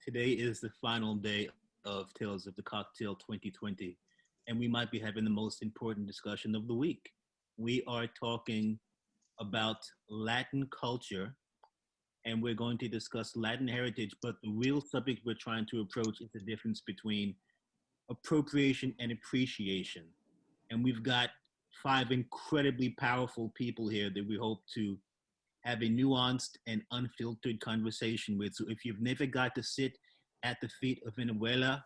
Today is the final day of Tales of the Cocktail 2020, and we might be having the most important discussion of the week. We are talking about Latin culture, and we're going to discuss Latin heritage, but the real subject we're trying to approach is the difference between appropriation and appreciation. And we've got five incredibly powerful people here that we hope to have a nuanced and unfiltered conversation with. So if you've never got to sit at the feet of an abuela,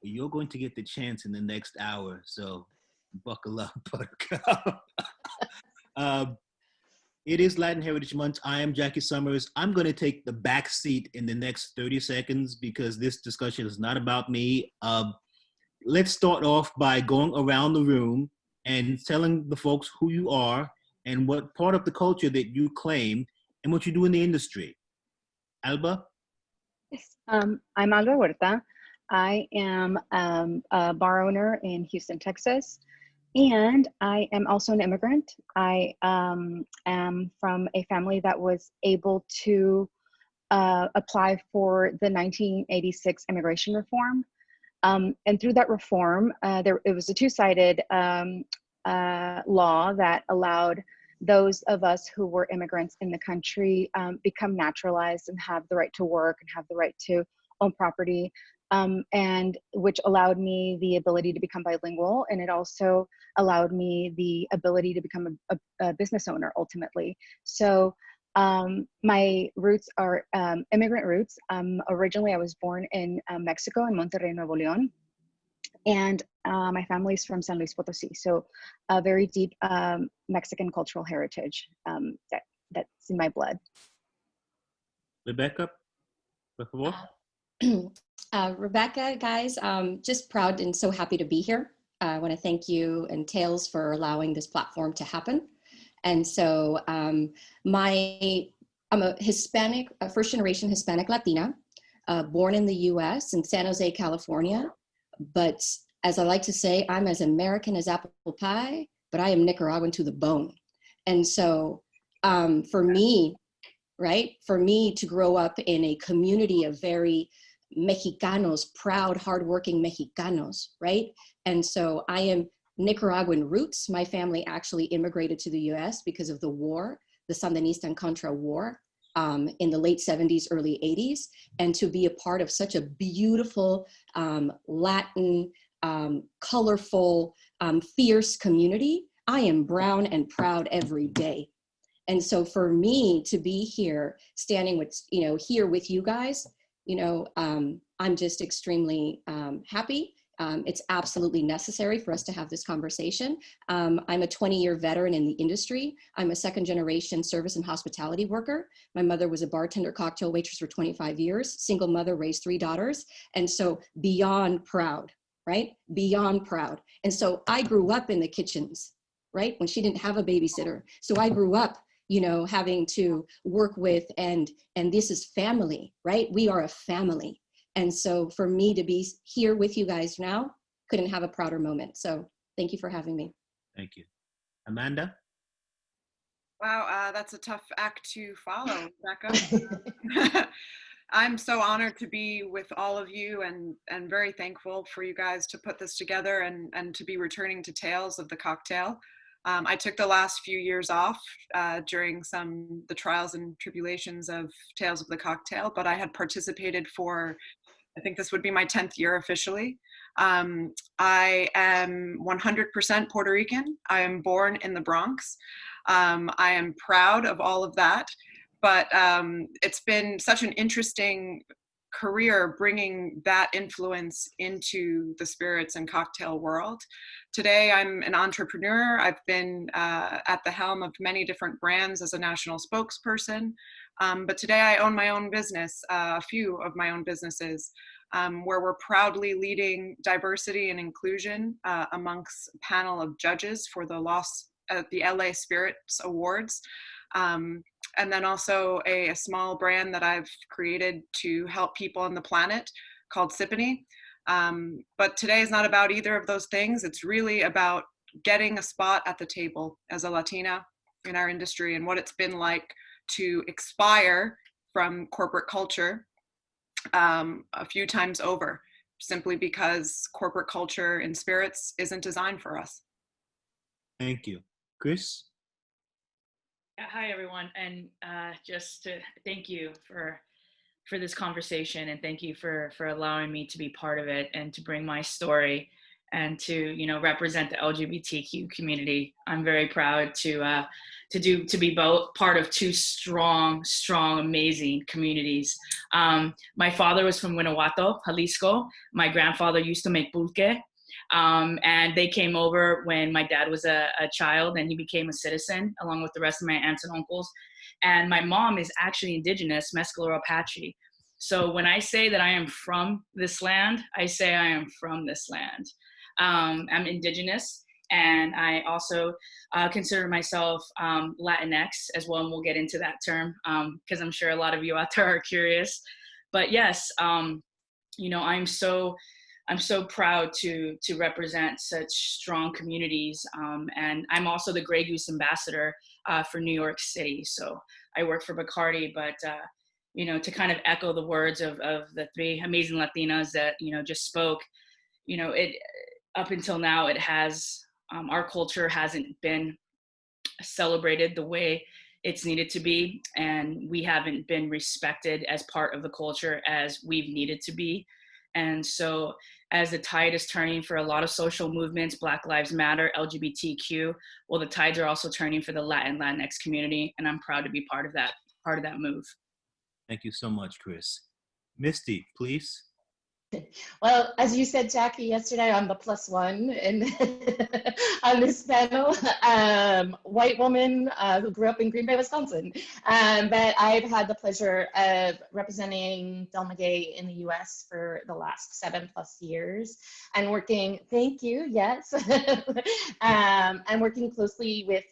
you're going to get the chance in the next hour. So buckle up, Buttercup. um, it is Latin Heritage Month. I am Jackie Summers. I'm going to take the back seat in the next 30 seconds because this discussion is not about me. Let's start off by going around the room and telling the folks who you are and what part of the culture that you claim and what you do in the industry. Alba? Yes, I'm Alba Huerta. I am a bar owner in Houston, Texas, and I am also an immigrant. I am from a family that was able to apply for the 1986 immigration reform. And through that reform, it was a two-sided law that allowed those of us who were immigrants in the country become naturalized and have the right to work and have the right to own property, and which allowed me the ability to become bilingual. And it also allowed me the ability to become a business owner ultimately. So my roots are immigrant roots. Originally, I was born in Mexico, in Monterrey, Nuevo León. And my family's from San Luis Potosí, so a very deep Mexican cultural heritage that's in my blood. Rebecca, por favor. Rebecca, guys, just proud and so happy to be here. I want to thank you and Tales for allowing this platform to happen. And so I'm a Hispanic, a first generation Hispanic Latina, born in the US in San Jose, California. But as I like to say, I'm as American as apple pie, but I am Nicaraguan to the bone. And so for me, right, for me to grow up in a community of very Mexicanos, proud, hardworking Mexicanos, right? And so I am Nicaraguan roots. My family actually immigrated to the US because of the war, the Sandinista and Contra War. In the late 70s, early 80s, and to be a part of such a beautiful Latin, colorful, fierce community. I am brown and proud every day. And so for me to be here, standing with, here with you guys, I'm just extremely happy. It's absolutely necessary for us to have this conversation. I'm a 20-year veteran in the industry. I'm a second-generation service and hospitality worker. My mother was a bartender, cocktail waitress for 25 years, single mother, raised 3 daughters. And so beyond proud, right? Beyond proud. And so I grew up in the kitchens, right? When she didn't have a babysitter. So I grew up, having to work with, and this is family, right? We are a family. And so for me to be here with you guys now, couldn't have a prouder moment. So thank you for having me. Thank you. Amanda? Wow, that's a tough act to follow, Becca. I'm so honored to be with all of you and very thankful for you guys to put this together and to be returning to Tales of the Cocktail. I took the last few years off during the trials and tribulations of Tales of the Cocktail, but I had participated for, I think this would be my 10th year officially. I am 100% Puerto Rican. I am born in the Bronx. I am proud of all of that, but it's been such an interesting career bringing that influence into the spirits and cocktail world. Today, I'm an entrepreneur. I've been at the helm of many different brands as a national spokesperson. But today I own my own business, a few of my own businesses, where we're proudly leading diversity and inclusion amongst a panel of judges for the LA Spirits Awards. And then also a small brand that I've created to help people on the planet called Sipony. But today is not about either of those things. It's really about getting a spot at the table as a Latina in our industry and what it's been like to expire from corporate culture a few times over, simply because corporate culture in spirits isn't designed for us. Thank you. Chris? Hi, everyone. And just to thank you for this conversation, and thank you for allowing me to be part of it and to bring my story and to, you know, represent the LGBTQ community. I'm very proud to be both part of two strong, amazing communities. My father was from Guanajuato, Jalisco. My grandfather used to make pulque. And they came over when my dad was a child, and he became a citizen along with the rest of my aunts and uncles. And my mom is actually indigenous, mezcal or Apache. So when I say that I am from this land, I say I am from this land. I'm indigenous, and I also consider myself Latinx as well, and we'll get into that term because I'm sure a lot of you out there are curious. But yes, you know, I'm so proud to represent such strong communities, and I'm also the Grey Goose ambassador for New York City. So I work for Bacardi, but you know, to kind of echo the words of the three amazing Latinas that, you know, just spoke, you know, it up until now, it has our culture hasn't been celebrated the way it's needed to be, and we haven't been respected as part of the culture as we've needed to be. And so as the tide is turning for a lot of social movements, Black Lives Matter, LGBTQ, well, the tides are also turning for the Latinx community, and I'm proud to be part of that move. Thank you so much, Chris. Misty, please. Well, as you said, Jackie, yesterday, I'm the +1 on this panel. White woman who grew up in Green Bay, Wisconsin. But I've had the pleasure of representing Delma Gay in the US for the last 7+ years and working, thank you, yes. And working closely with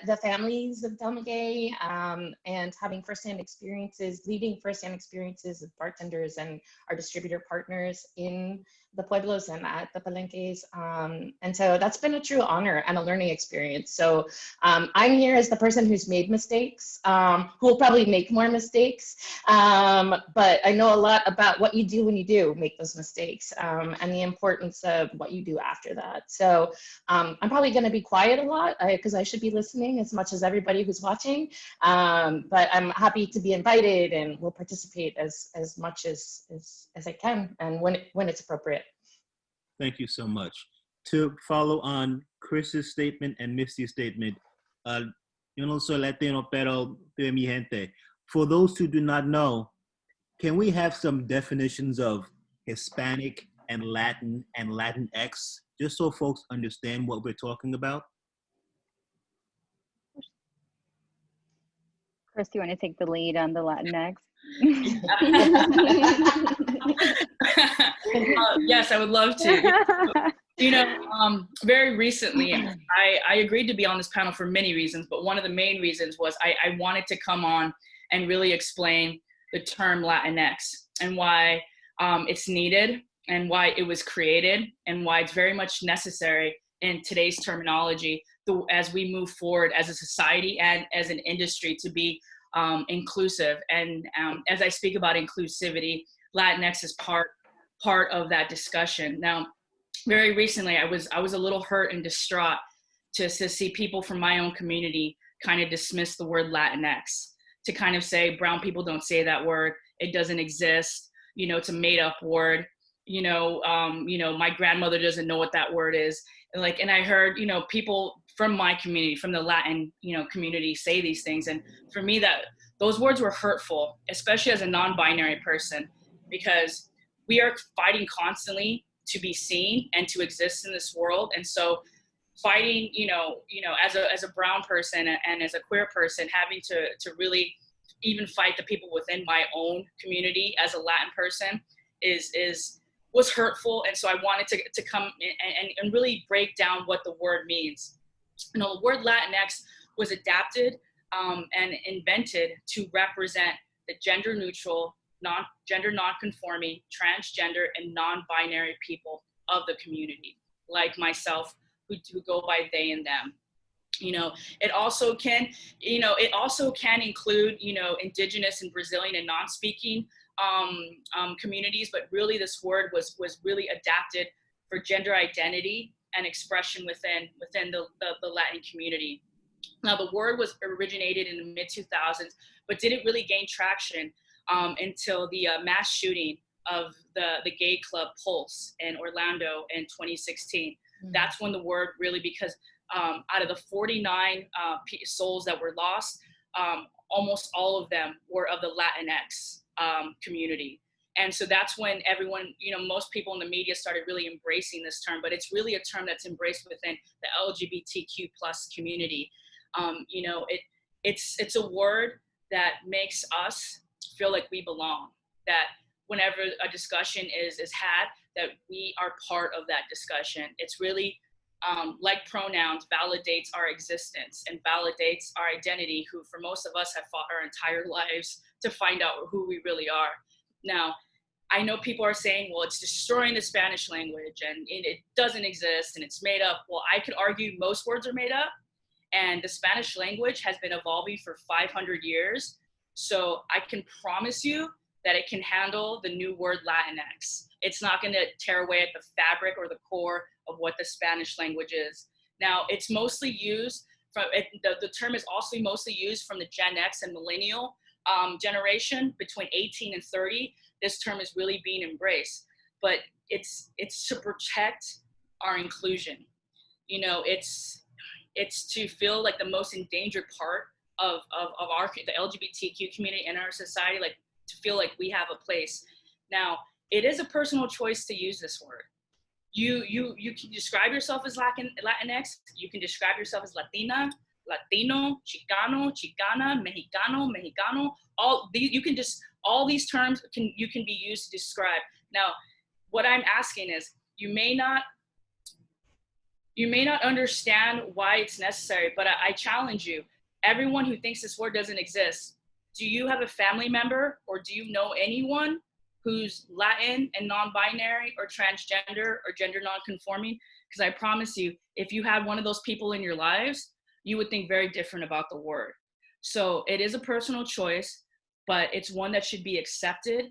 the families of Delma Gay and having firsthand experiences, leading firsthand experiences of bartenders and our distributor partners in the pueblos and at the palenques. And so that's been a true honor and a learning experience. So I'm here as the person who's made mistakes, who will probably make more mistakes. But I know a lot about what you do when you do make those mistakes and the importance of what you do after that. So I'm probably going to be quiet a lot because I should be listening as much as everybody who's watching. But I'm happy to be invited and will participate as much as I can and when it's appropriate. Thank you so much. To follow on Chris's statement and Misty's statement, yo no soy Latino, pero de mi gente. For those who do not know, can we have some definitions of Hispanic and Latin and Latinx, just so folks understand what we're talking about? Chris, do you want to take the lead on the Latinx? Yes, I would love to. You know, very recently, I agreed to be on this panel for many reasons, but one of the main reasons was I wanted to come on and really explain the term Latinx and why it's needed and why it was created and why it's very much necessary in today's terminology as we move forward as a society and as an industry to be inclusive. And as I speak about inclusivity, Latinx is part of that discussion. Now, very recently, I was a little hurt and distraught to see people from my own community kind of dismiss the word Latinx, to kind of say brown people don't say that word, it doesn't exist, you know, it's a made up word, you know, my grandmother doesn't know what that word is. And I heard, you know, people from my community, from the Latin, you know, community say these things. And for me, those words were hurtful, especially as a non-binary person, because we are fighting constantly to be seen and to exist in this world. And so fighting, you know, as a brown person and as a queer person, having to really even fight the people within my own community as a Latin person was hurtful. And so I wanted to come and really break down what the word means. You know, the word Latinx was adapted and invented to represent the gender neutral, gender non-conforming, transgender, and non-binary people of the community, like myself, who go by they and them. You know, it also can include, you know, indigenous and Brazilian and non-speaking communities, but really this word was really adapted for gender identity and expression within the Latin community. Now, the word was originated in the mid-2000s, but didn't really gain traction until the mass shooting of the gay club Pulse in Orlando in 2016. Mm-hmm. That's when the word really, because out of the 49 souls that were lost, almost all of them were of the Latinx community. And so that's when everyone, most people in the media started really embracing this term, but it's really a term that's embraced within the LGBTQ plus community. It's a word that makes us feel like we belong, that whenever a discussion is had, that we are part of that discussion. It's really, like pronouns, validates our existence and validates our identity, who for most of us have fought our entire lives to find out who we really are. Now, I know people are saying, well, it's destroying the Spanish language and it doesn't exist and it's made up. Well, I could argue most words are made up, and the Spanish language has been evolving for 500 years. So I can promise you that it can handle the new word Latinx. It's not going to tear away at the fabric or the core of what the Spanish language is. Now, it's mostly used the term is also mostly used from the Gen X and millennial generation between 18 and 30. This term is really being embraced, but it's to protect our inclusion. It's to feel like the most endangered part of the LGBTQ community in our society, like to feel like we have a place. Now, it is a personal choice to use this word. You can describe yourself as Latinx. You can describe yourself as Latina, Latino, Chicano, Chicana, Mexicano, Mexicano. All these terms can be used to describe. Now, what I'm asking is, you may not understand why it's necessary, but I challenge you. Everyone who thinks this word doesn't exist, do you have a family member or do you know anyone who's Latin and non-binary or transgender or gender non-conforming? Because I promise you, if you had one of those people in your lives, you would think very different about the word. So it is a personal choice, but it's one that should be accepted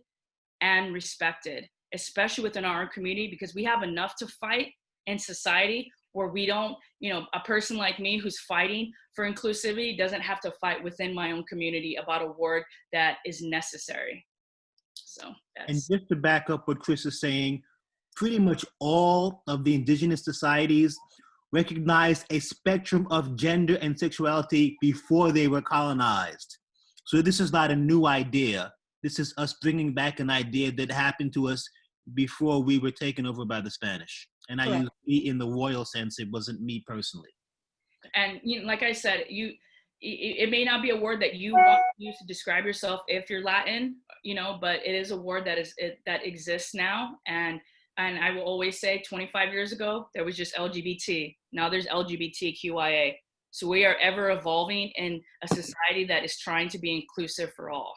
and respected, especially within our community, because we have enough to fight in society where we don't, a person like me who's fighting for inclusivity doesn't have to fight within my own community about a word that is necessary. So and just to back up what Chris is saying, pretty much all of the indigenous societies recognized a spectrum of gender and sexuality before they were colonized. So this is not a new idea. This is us bringing back an idea that happened to us before we were taken over by the Spanish. And I use me in the royal sense. It wasn't me personally. And like I said, it may not be a word that you want to use to describe yourself if you're Latin, but it is a word that exists now. And I will always say, 25 years ago, there was just LGBT. Now there's LGBTQIA. So we are ever evolving in a society that is trying to be inclusive for all.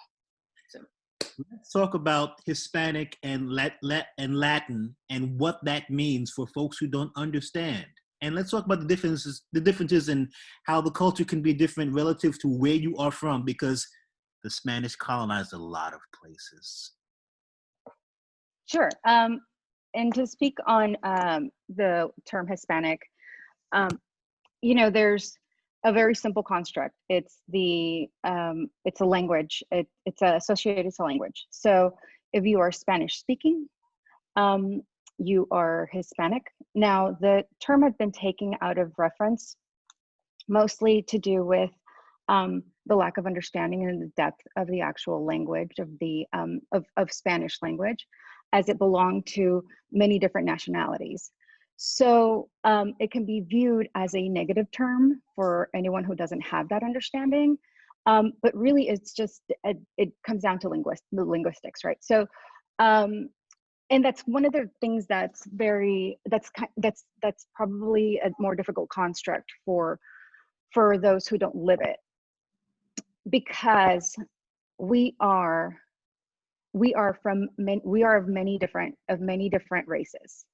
So let's talk about Hispanic and Latin and what that means for folks who don't understand. And let's talk about the differences in how the culture can be different relative to where you are from, because the Spanish colonized a lot of places. Sure. And to speak on the term Hispanic, there's a very simple construct. It's a language. It's associated to language. So if you are Spanish speaking, you are Hispanic. Now, the term had been taken out of reference, mostly to do with the lack of understanding and the depth of the actual language of Spanish language, as it belonged to many different nationalities. So it can be viewed as a negative term for anyone who doesn't have that understanding. But really, it's just it comes down to the linguistics, right? So. And that's one of the things that's probably a more difficult construct for those who don't live it, because we are of many different races.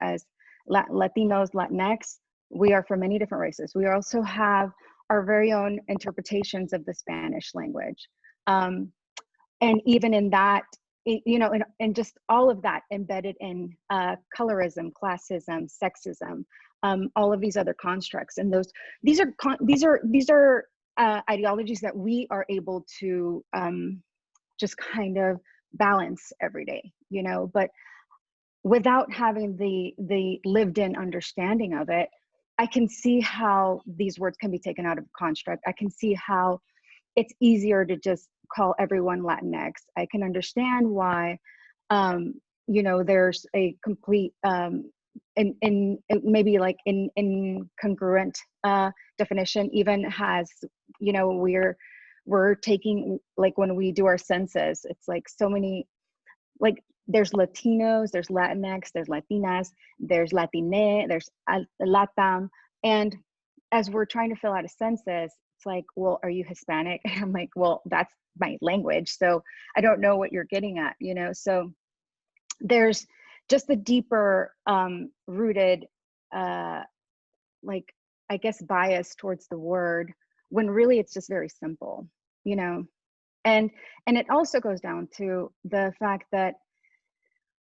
As Latinos, Latinx, we are from many different races. We also have our very own interpretations of the Spanish language, and even in that, you know, and just all of that embedded in colorism, classism, sexism, all of these other constructs. And these are ideologies that we are able to just kind of balance every day, you know, but without having the lived in understanding of it, I can see how these words can be taken out of construct. I can see how it's easier to just call everyone Latinx. I can understand why, you know, there's a complete, in maybe like in incongruent definition, even has, you know, we're taking, like when we do our census, it's like so many, like there's Latinos, there's Latinx, there's Latinas, there's Latine, there's Latam. And as we're trying to fill out a census, it's like, well, are you Hispanic? And I'm like, well, that's my language. So I don't know what you're getting at, you know? So there's just the deeper rooted, like, I guess, bias towards the word, when really it's just very simple, you know? And it also goes down to the fact that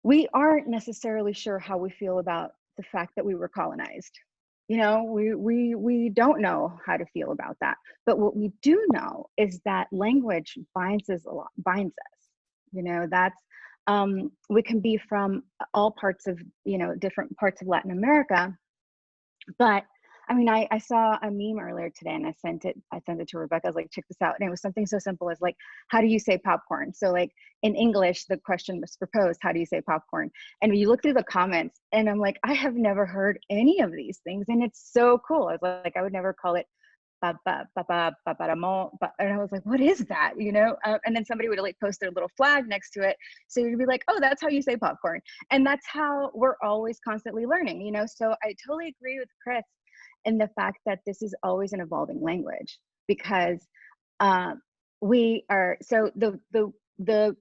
we aren't necessarily sure how we feel about the fact that we were colonized. You know, we don't know how to feel about that. But what we do know is that language binds us. You know, that's, we can be from all parts of, you know, different parts of Latin America. But I mean, I saw a meme earlier today and I sent it to Rebecca. I was like, check this out. And it was something so simple as like, how do you say popcorn? So like in English, the question was proposed, how do you say popcorn? And you look through the comments and I'm like, I have never heard any of these things. And it's so cool. I was like, I would never call it paparamo. And I was like, what is that? You know? And then somebody would like post their little flag next to it. So you'd be like, oh, that's how you say popcorn. And that's how we're always constantly learning, you know? So I totally agree with Chris in the fact that this is always an evolving language, because we are, so the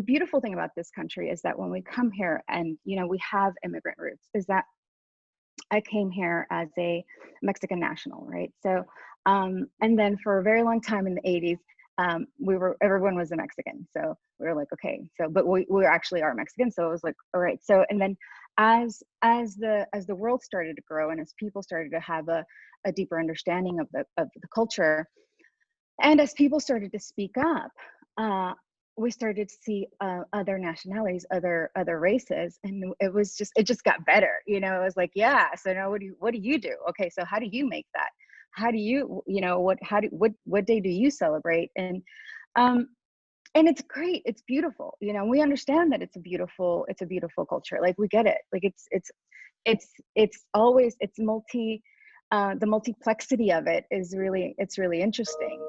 beautiful thing about this country is that when we come here and, you know, we have immigrant roots, is that I came here as a Mexican national, right? So, and then for a very long time in the 80s, everyone was a Mexican. So we were like, okay, so, but we actually are Mexican. So it was like, all right. So, and then as the world started to grow and as people started to have a deeper understanding of the culture, and as people started to speak up, we started to see other nationalities, other races, and it just got better. You know, it was like, yeah. So now what do you do? Okay, so how do you make that? How do you, you know, what day do you celebrate? And it's great. It's beautiful. You know, we understand that it's a beautiful culture. Like we get it. Like it's always, it's the multiplexity of it is really, it's really interesting.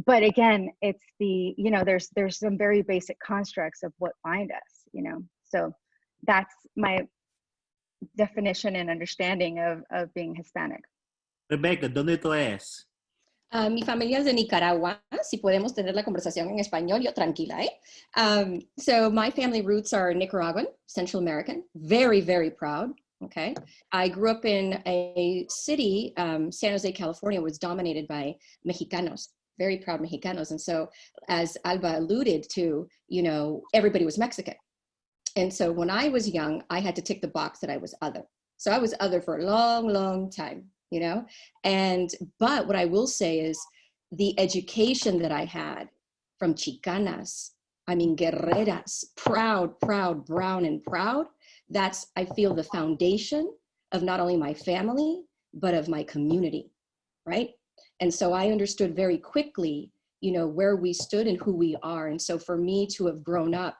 But again, it's the, you know, there's some very basic constructs of what bind us, you know? So that's my definition and understanding of being Hispanic. Rebecca, ¿dónde tú eres? Mi familia es de Nicaragua. Si podemos tener la conversación en español, yo tranquila, ¿eh? So my family roots are Nicaraguan, Central American, very, very proud, okay? I grew up in a city, San Jose, California, was dominated by Mexicanos, very proud Mexicanos. And so as Alba alluded to, you know, everybody was Mexican. And so when I was young, I had to tick the box that I was other. So I was other for a long, long time. You know, but what I will say is the education that I had from Chicanas, I mean, guerreras, proud, brown and proud, that's, I feel, the foundation of not only my family, but of my community, right? And so I understood very quickly, you know, where we stood and who we are. And so for me to have grown up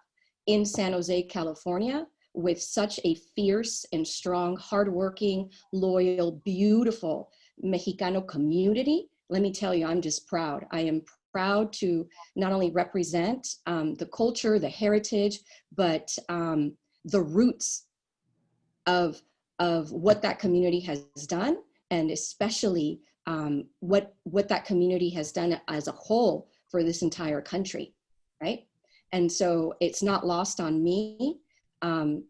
in San Jose, California, with such a fierce and strong, hardworking, loyal, beautiful Mexicano community, let me tell you, I'm just proud. I am proud to not only represent the culture, the heritage, but the roots of what that community has done, and especially what that community has done as a whole for this entire country, right? And so it's not lost on me.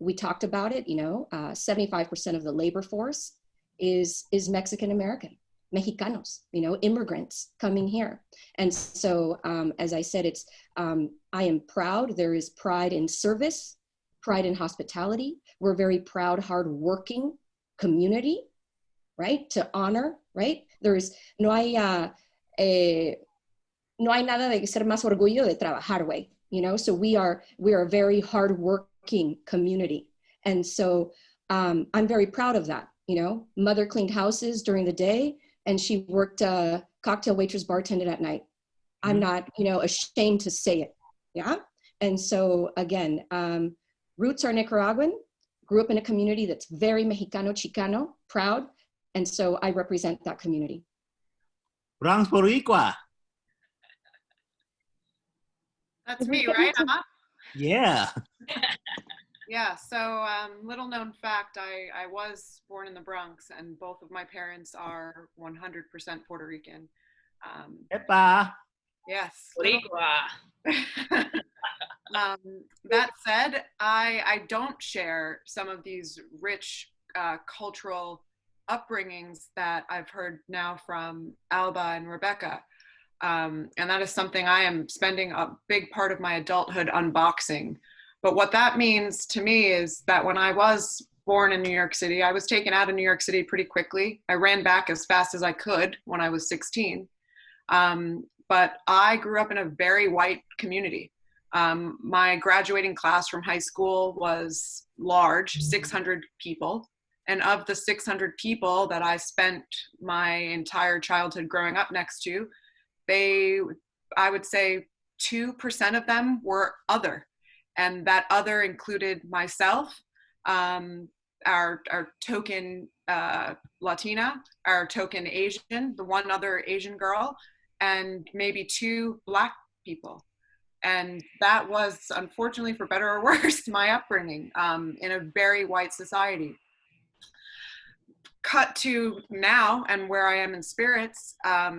We talked about it, you know, 75% of the labor force is Mexican American. Mexicanos, you know, immigrants coming here. And so, as I said, it's, I am proud. There is pride in service, pride in hospitality. We're a very proud, hardworking community, right? To honor, right? There is, no hay nada de ser más orgullo de trabajar, güey, you know? So we are a very hardworking community. And so I'm very proud of that, you know? Mother cleaned houses during the day, and she worked cocktail waitress, bartended at night. I'm not, you know, ashamed to say it, yeah? And so again, roots are Nicaraguan, grew up in a community that's very Mexicano, Chicano, proud, and so I represent that community. Bronx Boricua. That's me, right, Emma? Yeah. Yeah, so little known fact, I was born in the Bronx, and both of my parents are 100% Puerto Rican. Epa. Yes. Boricua. That said, I don't share some of these rich cultural upbringings that I've heard now from Alba and Rebecca. And that is something I am spending a big part of my adulthood unboxing. But what that means to me is that when I was born in New York City, I was taken out of New York City pretty quickly. I ran back as fast as I could when I was 16. But I grew up in a very white community. My graduating class from high school was large, 600 people. And of the 600 people that I spent my entire childhood growing up next to, I would say 2% of them were other. And that other included myself, our token Latina, our token Asian, the one other Asian girl, and maybe 2 Black people. And that was, unfortunately, for better or worse, my upbringing in a very white society. Cut to now and where I am in spirits,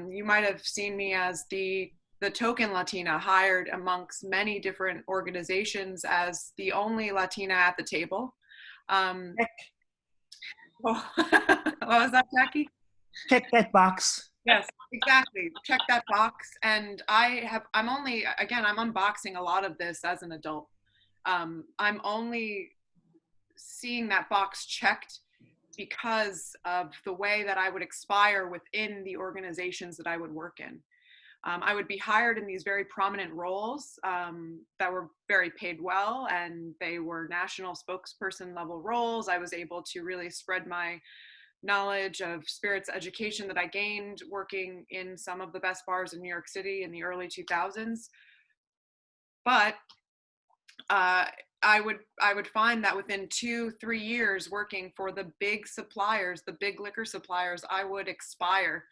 you might have seen me as the token Latina, hired amongst many different organizations as the only Latina at the table. What was that, Jackie? Check that box. Yes, exactly. Check that box. And I'm unboxing a lot of this as an adult. I'm only seeing that box checked because of the way that I would expire within the organizations that I would work in. I would be hired in these very prominent roles that were very paid well, and they were national spokesperson level roles. I was able to really spread my knowledge of spirits education that I gained working in some of the best bars in New York City in the early 2000s. But I would find that within 2-3 years working for the big suppliers, the big liquor suppliers, I would expire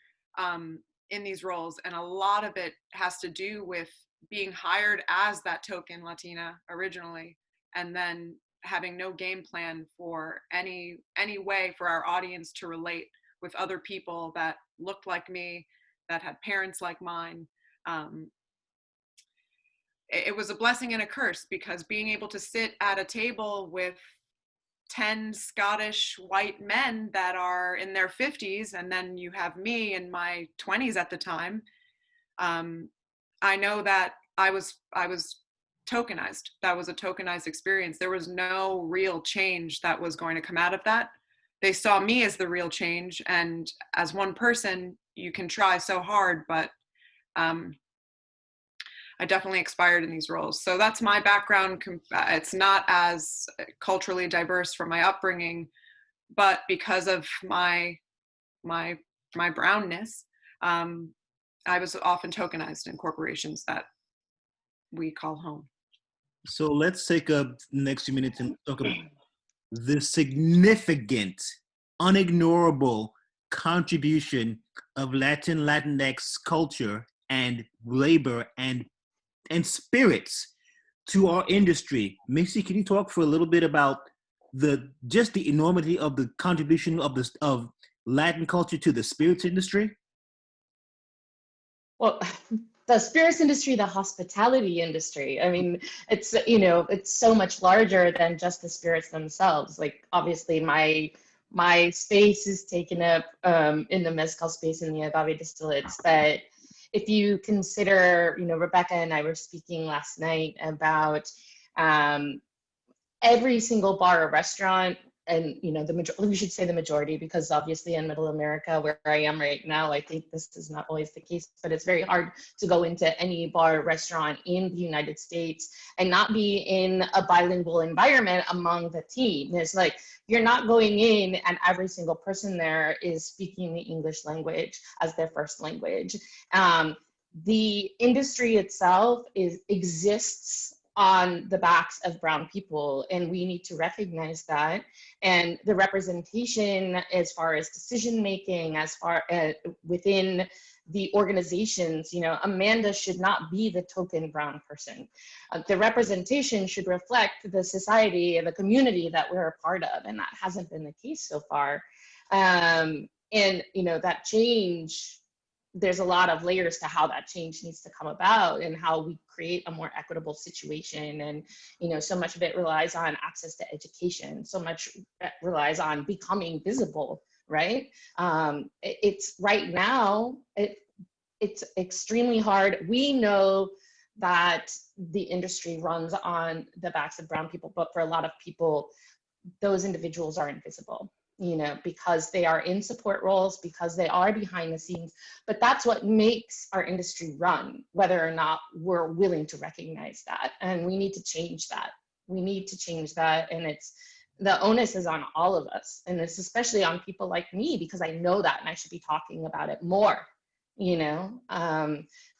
in these roles. And a lot of it has to do with being hired as that token Latina originally, and then having no game plan for any way for our audience to relate with other people that looked like me, that had parents like mine. It was a blessing and a curse, because being able to sit at a table with 10 Scottish white men that are in their 50s, and then you have me in my 20s at the time, I know that I was tokenized. That was a tokenized experience. There was no real change that was going to come out of that. They saw me as the real change, and as one person, you can try so hard, but I definitely expired in these roles. So that's my background. It's not as culturally diverse from my upbringing, but because of my brownness, I was often tokenized in corporations that we call home. So let's take the next few minutes and talk about the significant, unignorable contribution of Latinx culture and labor and spirits to our industry. Misty, can you talk for a little bit about the enormity of the contribution of Latin culture to the spirits industry? Well, the spirits industry, the hospitality industry, I mean, it's so much larger than just the spirits themselves. Like, obviously my my space is taken up in the mezcal space in the agave distillates. But if you consider, you know, Rebecca and I were speaking last night about every single bar or restaurant, and you know, we should say the majority, because obviously in Middle America, where I am right now, I think this is not always the case, but it's very hard to go into any bar or restaurant in the United States and not be in a bilingual environment among the team. It's like, you're not going in and every single person there is speaking the English language as their first language. The industry itself exists on the backs of brown people, and we need to recognize that. And the representation as far as decision making, as far as within the organizations, you know, Amanda should not be the token brown person. The representation should reflect the society and the community that we're a part of, and that hasn't been the case so far. And you know, that change, there's a lot of layers to how that change needs to come about and how we create a more equitable situation. And, you know, so much of it relies on access to education. So much relies on becoming visible, right? It's right now, it's extremely hard. We know that the industry runs on the backs of brown people, but for a lot of people, those individuals are invisible, you know, because they are in support roles, because they are behind the scenes. But that's what makes our industry run, whether or not we're willing to recognize that. And we need to change that. We need to change that. And the onus is on all of us. And it's especially on people like me, because I know that and I should be talking about it more, you know,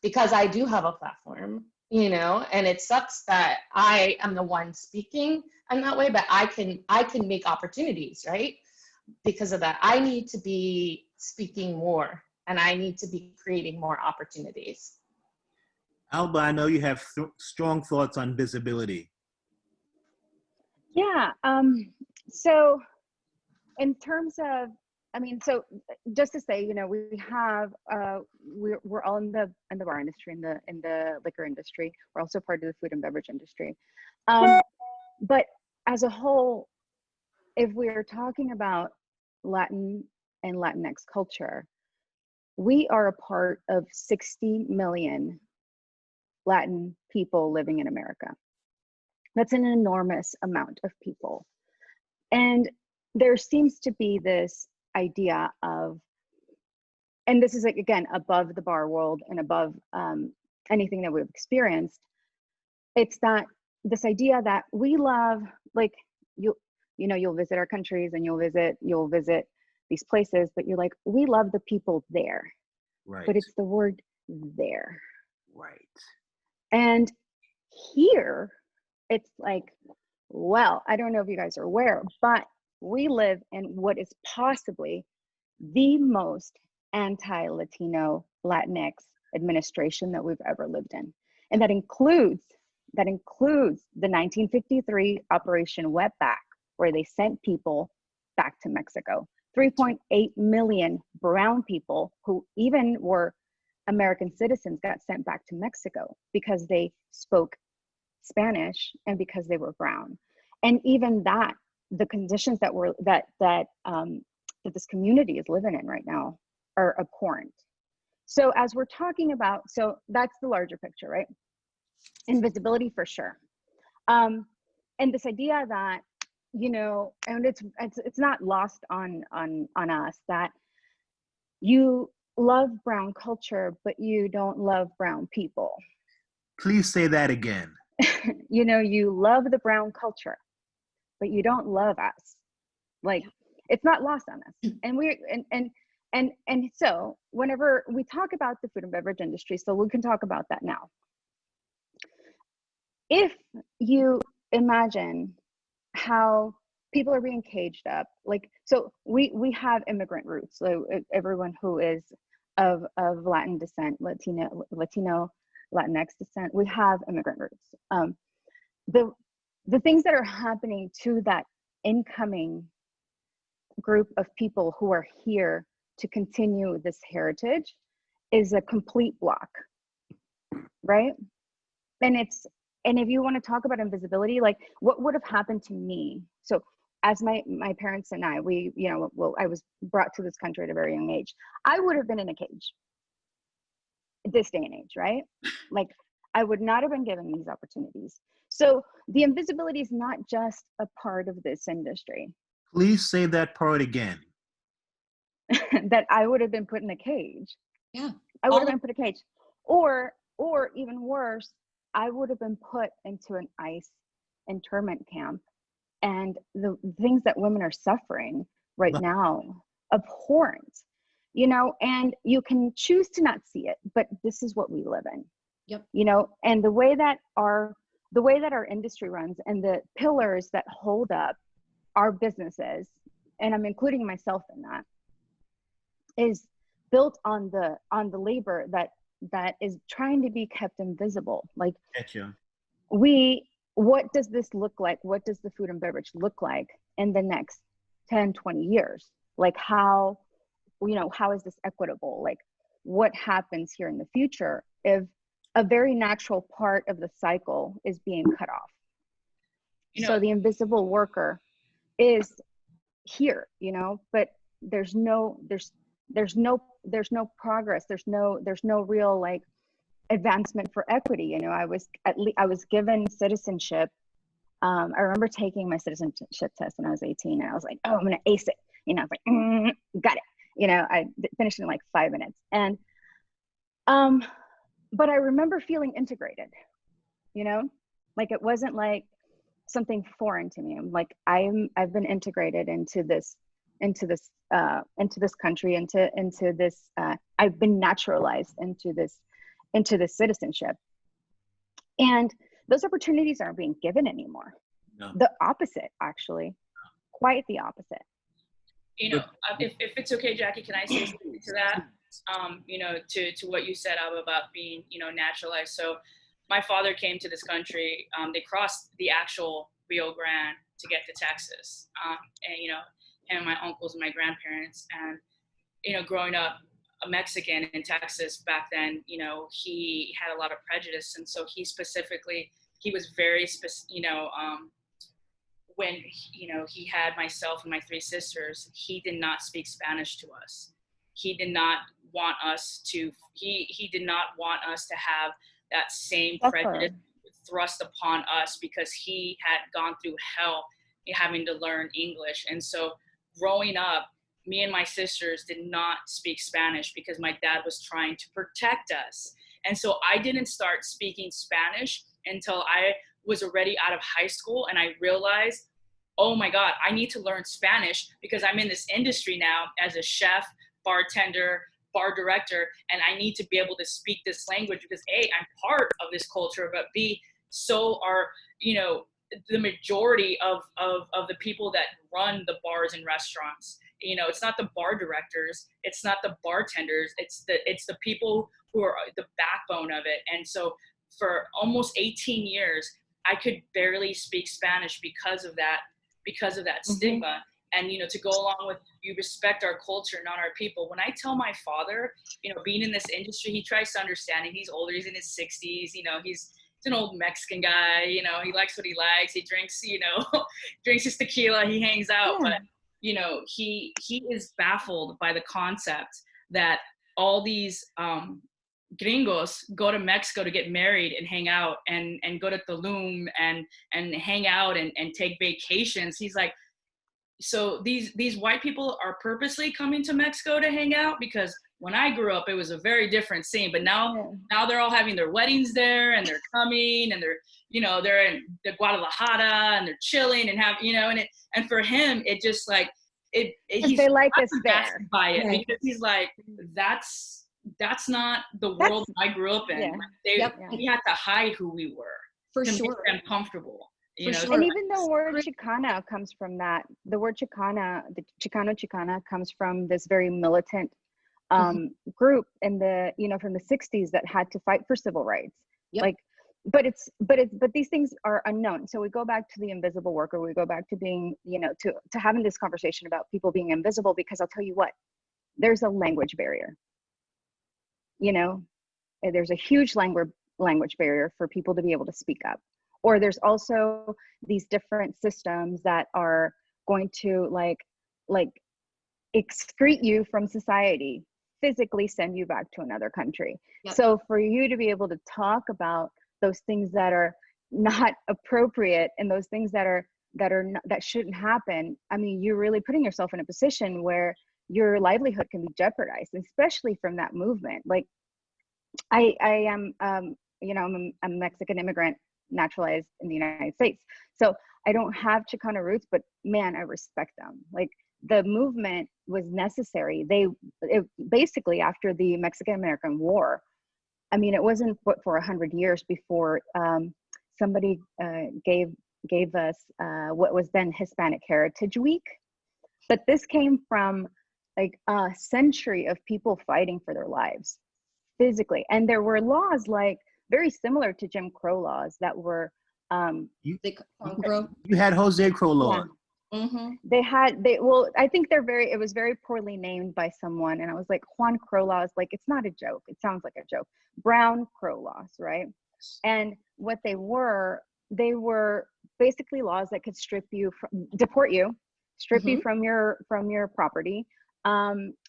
because I do have a platform, you know, and it sucks that I am the one speaking in that way, but I can make opportunities, right? Because of that, I need to be speaking more, and I need to be creating more opportunities. Alba, I know you have strong thoughts on visibility. Yeah, so in terms of, I mean, so just to say, you know, we have, we're all in the bar industry, in the liquor industry. We're also part of the food and beverage industry. But as a whole, if we're talking about Latin and Latinx culture, we are a part of 60 million Latin people living in America. That's an enormous amount of people. And there seems to be this idea of, and this is like, again, above the bar world and above anything that we've experienced, it's that this idea that we love, like, you know, you'll visit our countries and you'll visit these places, but you're like, we love the people there. Right. But it's the word there. Right. And here, it's like, well, I don't know if you guys are aware, but we live in what is possibly the most anti-Latino Latinx administration that we've ever lived in. And that includes the 1953 Operation Wetback, where they sent people back to Mexico. 3.8 million brown people who even were American citizens got sent back to Mexico because they spoke Spanish and because they were brown. And even that, the conditions that this community is living in right now are abhorrent. So as we're talking about, so that's the larger picture, right? Invisibility for sure. And this idea that, you know, and it's not lost on us that you love brown culture, but you don't love brown people. Please say that again. You know, you love the brown culture, but you don't love us. Like, it's not lost on us. And so whenever we talk about the food and beverage industry, so we can talk about that now. If you imagine how people are being caged up, like, so we have immigrant roots. So everyone who is of Latin descent, Latino, Latinx descent, we have immigrant roots. The things that are happening to that incoming group of people who are here to continue this heritage is a complete block, right? And if you want to talk about invisibility, like, what would have happened to me? So as my parents and I, I was brought to this country at a very young age. I would have been in a cage this day and age, right? Like, I would not have been given these opportunities. So the invisibility is not just a part of this industry. Please say that part again. That I would have been put in a cage. Yeah. I would have been put in a cage. Or even worse, I would have been put into an ICE internment camp. And the things that women are suffering right now, abhorrent, you know, and you can choose to not see it, but this is what we live in. Yep. You know, and the way that our industry runs and the pillars that hold up our businesses, and I'm including myself in that, is built on the labor that is trying to be kept invisible. Like, Gotcha. What does this look like? What does the food and beverage look like in the next 10, 20 years? Like, how is this equitable? Like, what happens here in the future if a very natural part of the cycle is being cut off? So the invisible worker is here, you know, but there's no progress. There's no real like advancement for equity. You know, I was given citizenship. I remember taking my citizenship test when I was 18, and I was like, oh, I'm gonna ace it. You know, I was like, got it. You know, I finished in like 5 minutes. And but I remember feeling integrated, you know, like it wasn't like something foreign to me. I'm like, I've been integrated into this country, into this, I've been naturalized into this citizenship. And those opportunities aren't being given anymore. No. The opposite, actually, quite the opposite. You know, if it's okay, Jackie, can I say something to that? You know, to what you said, Alba, about being, you know, naturalized. So my father came to this country. They crossed the actual Rio Grande to get to Texas. And, you know, him and my uncles and my grandparents. And, you know, growing up a Mexican in Texas back then, you know, he had a lot of prejudice. And so he was very you know, when, you know, he had myself and my 3 sisters, he did not speak Spanish to us. He did not want us to, he did not want us to have that same prejudice thrust upon us, because he had gone through hell having to learn English. And so growing up, me and my sisters did not speak Spanish because my dad was trying to protect us. And so I didn't start speaking Spanish until I was already out of high school, and I realized, oh my God, I need to learn Spanish because I'm in this industry now as a chef, bartender, bar director, and I need to be able to speak this language because A, I'm part of this culture, but B, so are, you know, the majority of the people that run the bars and restaurants. You know, it's not the bar directors, it's not the bartenders, it's the people who are the backbone of it. And so for almost 18 years, I could barely speak Spanish because of that stigma. And, you know, to go along with, you respect our culture, not our people. When I tell my father, you know, being in this industry, he tries to understand it. He's older, he's in his 60s, you know, he's an old Mexican guy, you know, he likes what he likes. He drinks, you know, drinks his tequila, he hangs out. Yeah. But, you know, he is baffled by the concept that all these gringos go to Mexico to get married and hang out and go to Tulum and hang out and take vacations. He's like, so these white people are purposely coming to Mexico to hang out? Because when I grew up, it was a very different scene. But now they're all having their weddings there, and they're coming, and they're, you know, they're in the Guadalajara, and they're chilling and have, you know, and for him, it just like he's they like us there by it, right? Because he's like, that's not the world I grew up in. Yeah. We had to hide who we were for to sure, make them comfortable. You know? And even the word Chicana comes from that. The word Chicana, the Chicana comes from this very militant group in the, you know, from the 60s that had to fight for civil rights. Yep. Like, but these things are unknown. So we go back to the invisible worker. We go back to being, you know, to having this conversation about people being invisible, because I'll tell you what, there's a language barrier. You know, there's a huge language barrier for people to be able to speak up. Or there's also these different systems that are going to like excrete you from society, physically send you back to another country. Yep. So for you to be able to talk about those things that are not appropriate and those things that shouldn't happen, I mean, you're really putting yourself in a position where your livelihood can be jeopardized, especially from that movement. Like I am, you know, I'm a Mexican immigrant naturalized in the United States. So I don't have Chicana roots, but man, I respect them. Like the movement was necessary. Basically after the Mexican-American War, I mean, it wasn't but for 100 years before somebody gave us what was then Hispanic Heritage Week. But this came from like a century of people fighting for their lives physically. And there were laws like very similar to Jim Crow laws that were You Crow. had Jose Crow law. Yeah. Mm-hmm. Well, I think it was very poorly named by someone. And I was like, Juan Crow laws, like, it's not a joke. It sounds like a joke. Brown Crow laws, right? And what they were basically laws that could deport you, strip you from your property,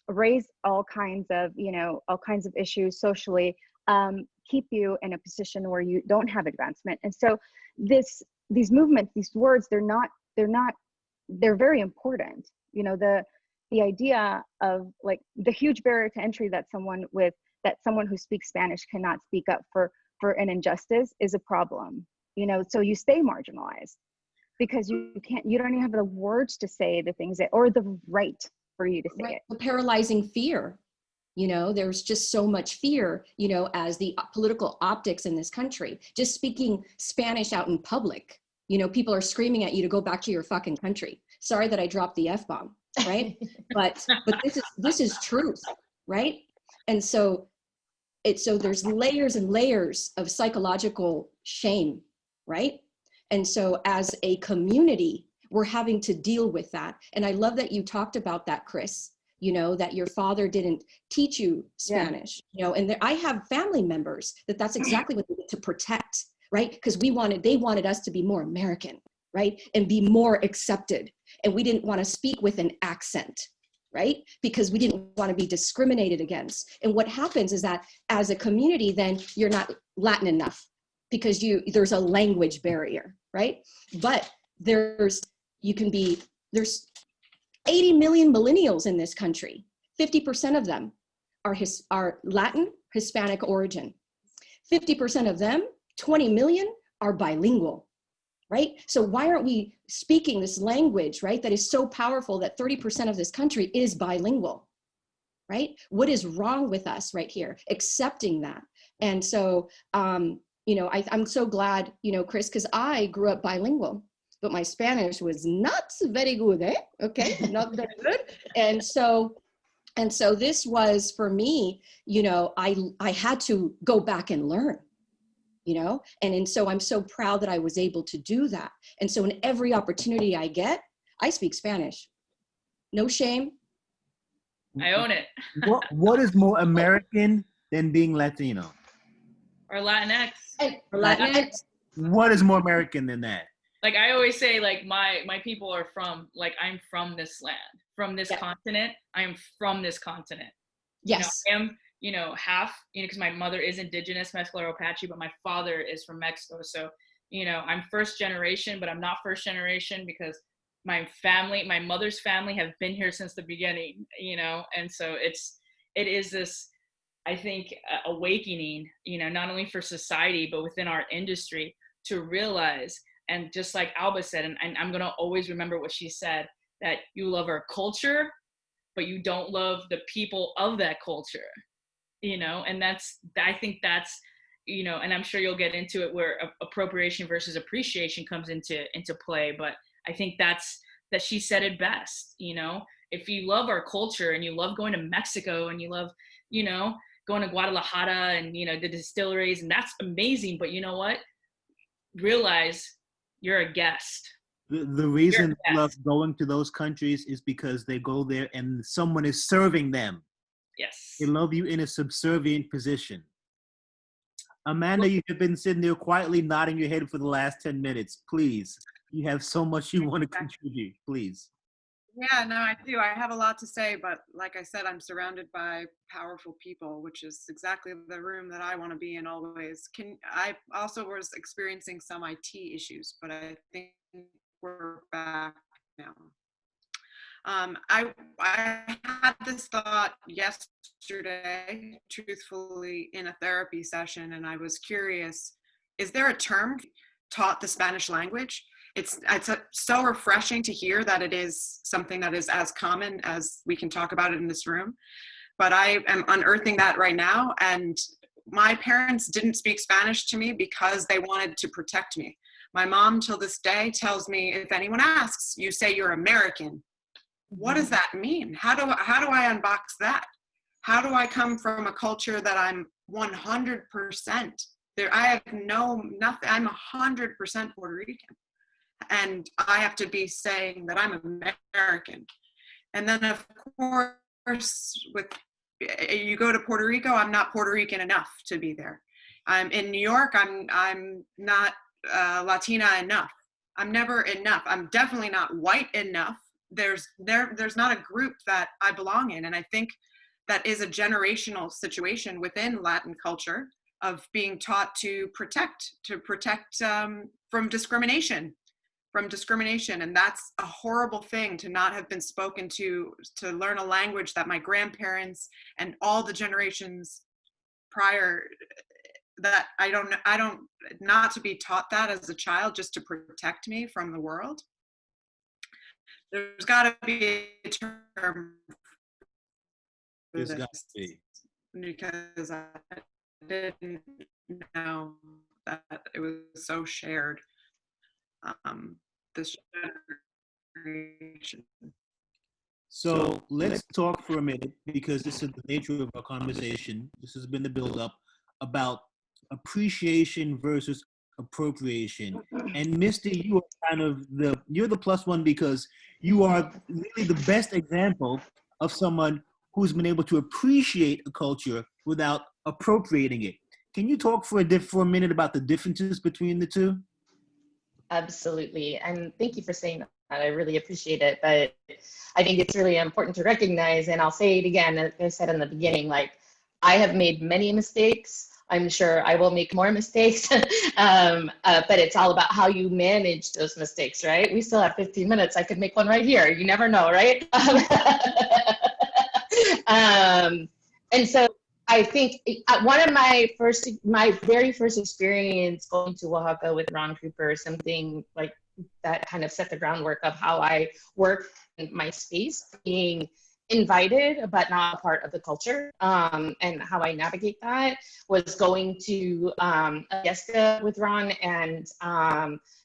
raise all kinds of issues socially, keep you in a position where you don't have advancement. And so these movements, these words, they're very important. You know, the idea of like the huge barrier to entry that someone who speaks Spanish cannot speak up for an injustice is a problem. You know, so you stay marginalized because you don't even have the words to say the things or the right for you to say it. The paralyzing fear. You know, there's just so much fear, you know, as the political optics in this country. Just speaking Spanish out in public, you know, people are screaming at you to go back to your fucking country. Sorry that I dropped the F-bomb, right? but this is truth, right? And so there's layers and layers of psychological shame, right? And so as a community, we're having to deal with that. And I love that you talked about that, Chris. You know, that your father didn't teach you Spanish, you know, and I have family members that's exactly what they need to protect, right? Because they wanted us to be more American, right? And be more accepted. And we didn't want to speak with an accent, right? Because we didn't want to be discriminated against. And what happens is that as a community, then you're not Latin enough because there's a language barrier, right? But there's 80 million millennials in this country. 50% of them are Latin, Hispanic origin. 50% of them, 20 million, are bilingual, right? So why aren't we speaking this language, right? That is so powerful that 30% of this country is bilingual, right? What is wrong with us right here? Accepting that. And so, you know, I'm so glad, you know, Chris, because I grew up bilingual. But my Spanish was not very good, okay, not very good. And so this was for me, you know, I had to go back and learn, you know, and so I'm so proud that I was able to do that. And so in every opportunity I get, I speak Spanish. No shame. I own it. What is more American than being Latino? Or Latinx. Or Latinx. What is more American than that? Like I always say, like my people are from, like, I'm from this land, from this continent. I am from this continent. Yes. You know, I am, you know, half, you know, because my mother is indigenous Mescalero Apache, but my father is from Mexico. So, you know, I'm first generation, but I'm not first generation because my mother's family have been here since the beginning, you know, and so it is this, I think, awakening, you know, not only for society, but within our industry to realize. And just like Alba said, and I'm going to always remember what she said, that you love our culture, but you don't love the people of that culture, you know, and I think that's, you know, and I'm sure you'll get into it where appropriation versus appreciation comes into play. But I think that she said it best, you know, if you love our culture and you love going to Mexico and you love, you know, going to Guadalajara and, you know, the distilleries, and that's amazing. But you know what? Realize you're a guest. The reason they love going to those countries is because they go there and someone is serving them. Yes. They love you in a subservient position. Amanda, you have been sitting there quietly nodding your head for the last 10 minutes. Please. You have so much you want to contribute, please. Yeah, no, I do. I have a lot to say, but like I said, I'm surrounded by powerful people, which is exactly the room that I want to be in always. I also was experiencing some IT issues, but I think we're back now. I had this thought yesterday, truthfully, in a therapy session, and I was curious, is there a term taught the Spanish language? It's so refreshing to hear that it is something that is as common as we can talk about it in this room. But I am unearthing that right now. And my parents didn't speak Spanish to me because they wanted to protect me. My mom till this day tells me, if anyone asks, you say you're American. What does that mean? How do I unbox that? How do I come from a culture that I'm 100% there? I have nothing. I'm 100% Puerto Rican. And I have to be saying that I'm American. And then of course, you go to Puerto Rico, I'm not Puerto Rican enough to be there. I'm in New York, I'm not Latina enough. I'm never enough. I'm definitely not white enough. There's not a group that I belong in. And I think that is a generational situation within Latin culture of being taught to protect from discrimination. And that's a horrible thing, to not have been spoken to learn a language that my grandparents and all the generations prior, that I don't not to be taught that as a child just to protect me from the world. There's got to be a term for There's got to be. Because I didn't know that it was so shared. This generation. So let's talk for a minute, because this is the nature of our conversation. This has been the build-up about appreciation versus appropriation. And Misty, you are kind of you're the plus one, because you are really the best example of someone who's been able to appreciate a culture without appropriating it. Can you talk for a minute about the differences between the two? Absolutely. And thank you for saying that. I really appreciate it. But I think it's really important to recognize, and I'll say it again, as I said in the beginning, like, I have made many mistakes. I'm sure I will make more mistakes, but it's all about how you manage those mistakes, right? We still have 15 minutes. I could make one right here. You never know, right? And so I think one of my very first experience going to Oaxaca with Ron Cooper, something like that kind of set the groundwork of how I work in my space, being invited but not a part of the culture, and how I navigate that was going to a fiesta with Ron, and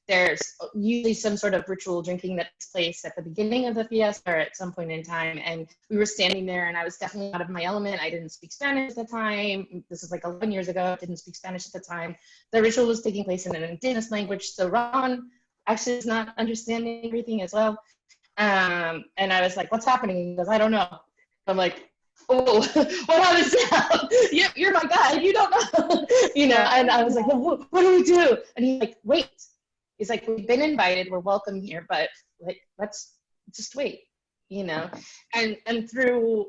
there's usually some sort of ritual drinking that takes place at the beginning of the fiesta or at some point in time, and we were standing there, and I was definitely out of my element. I didn't speak Spanish at the time. This was like 11 years ago. I didn't speak Spanish at the time. The ritual was taking place in an indigenous language, so Ron actually is not understanding everything as well. And I was like, what's happening? He goes, I don't know. I'm like, oh, what happens now? You're my guy. You don't know. And I was like, well, what do we do? And he's like, wait. He's like, we've been invited. We're welcome here, but like, let's just wait, And through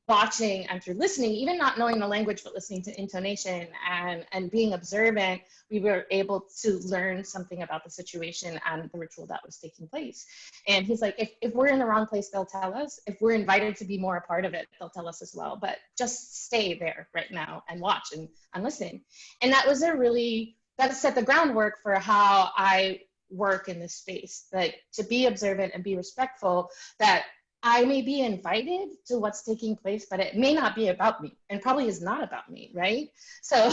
watching and through listening, even not knowing the language, but listening to intonation and being observant, we were able to learn something about the situation and the ritual that was taking place. And he's like, if we're in the wrong place, they'll tell us. If we're invited to be more a part of it, they'll tell us as well. But just stay there right now and watch and listen. And that was that set the groundwork for how I work in this space, like to be observant and be respectful, that I may be invited to what's taking place, but it may not be about me, and probably is not about me, right? So,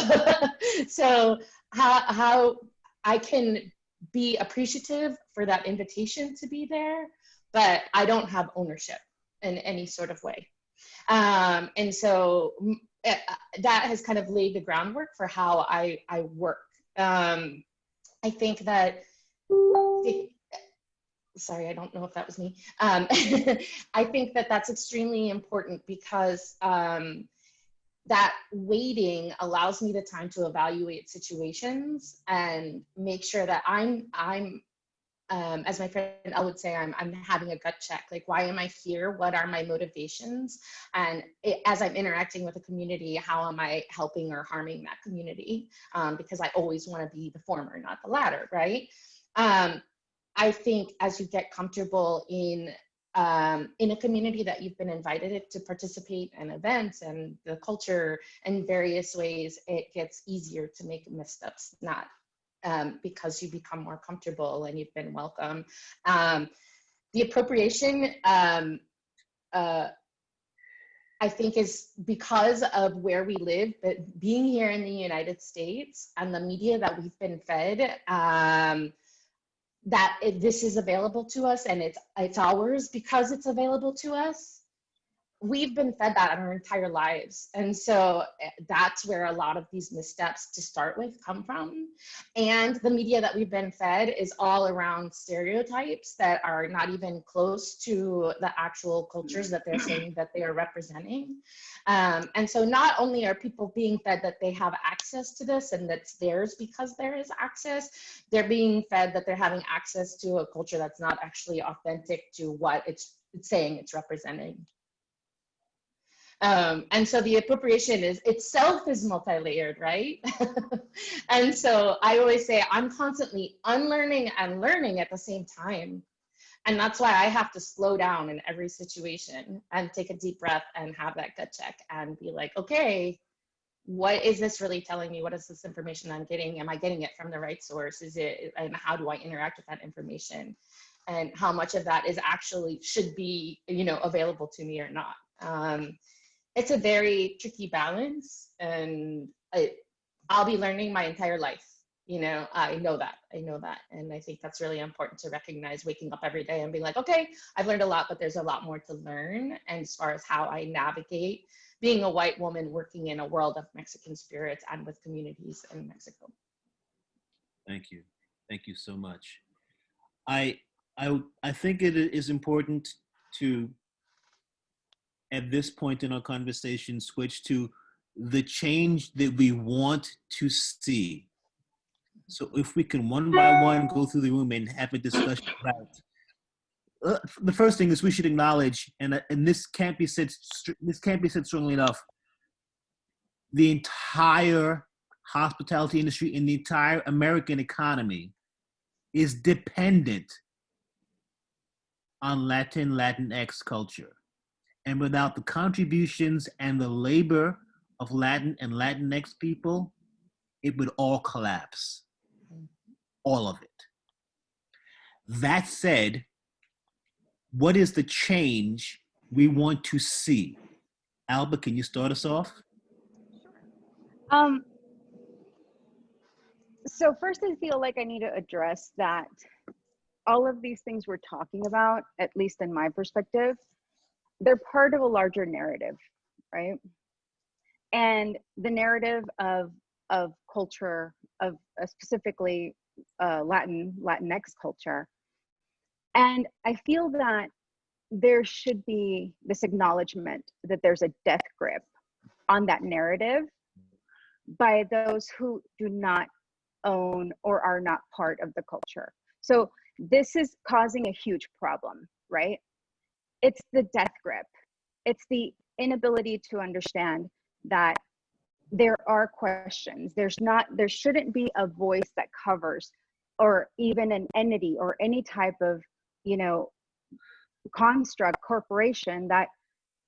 so how I can be appreciative for that invitation to be there, but I don't have ownership in any sort of way. And so that has kind of laid the groundwork for how I work. I think that, sorry, I don't know if that was me. I think that that's extremely important, because that waiting allows me the time to evaluate situations and make sure that I'm as my friend Elle would say, I'm having a gut check. Like, why am I here? What are my motivations? And as I'm interacting with a community, how am I helping or harming that community? Because I always want to be the former, not the latter, right? I think as you get comfortable in a community that you've been invited to participate in events and the culture in various ways, it gets easier to make missteps, not because you become more comfortable and you've been welcome. The appropriation, I think, is because of where we live, but being here in the United States and the media that we've been fed, this is available to us and it's ours because it's available to us. We've been fed that our entire lives. And so that's where a lot of these missteps to start with come from. And the media that we've been fed is all around stereotypes that are not even close to the actual cultures that they're saying that they are representing. And so not only are people being fed that they have access to this and that's theirs because there is access, they're being fed that they're having access to a culture that's not actually authentic to what it's saying it's representing. And so the appropriation itself is multi-layered, right? And so I always say I'm constantly unlearning and learning at the same time. And that's why I have to slow down in every situation and take a deep breath and have that gut check and be like, okay, what is this really telling me? What is this information I'm getting? Am I getting it from the right source? And how do I interact with that information? And how much of that is actually should be, available to me or not? It's a very tricky balance, and I'll be learning my entire life. I know that. And I think that's really important to recognize, waking up every day and being like, okay, I've learned a lot, but there's a lot more to learn. And as far as how I navigate being a white woman working in a world of Mexican spirits and with communities in Mexico. Thank you. Thank you so much. I think it is important to, at this point in our conversation, switch to the change that we want to see. So if we can one by one go through the room and have a discussion about, the first thing is we should acknowledge, and this can't be said strongly enough, the entire hospitality industry and the entire American economy is dependent on Latinx culture. And without the contributions and the labor of Latin and Latinx people, it would all collapse. All of it. That said, what is the change we want to see? Alba, can you start us off? So first, I feel like I need to address that all of these things we're talking about, at least in my perspective, they're part of a larger narrative, right? And the narrative of culture, of specifically Latinx culture. And I feel that there should be this acknowledgement that there's a death grip on that narrative by those who do not own or are not part of the culture. So this is causing a huge problem, right? It's the death grip. It's the inability to understand that there are questions. There shouldn't be a voice that covers, or even an entity or any type of, construct, corporation that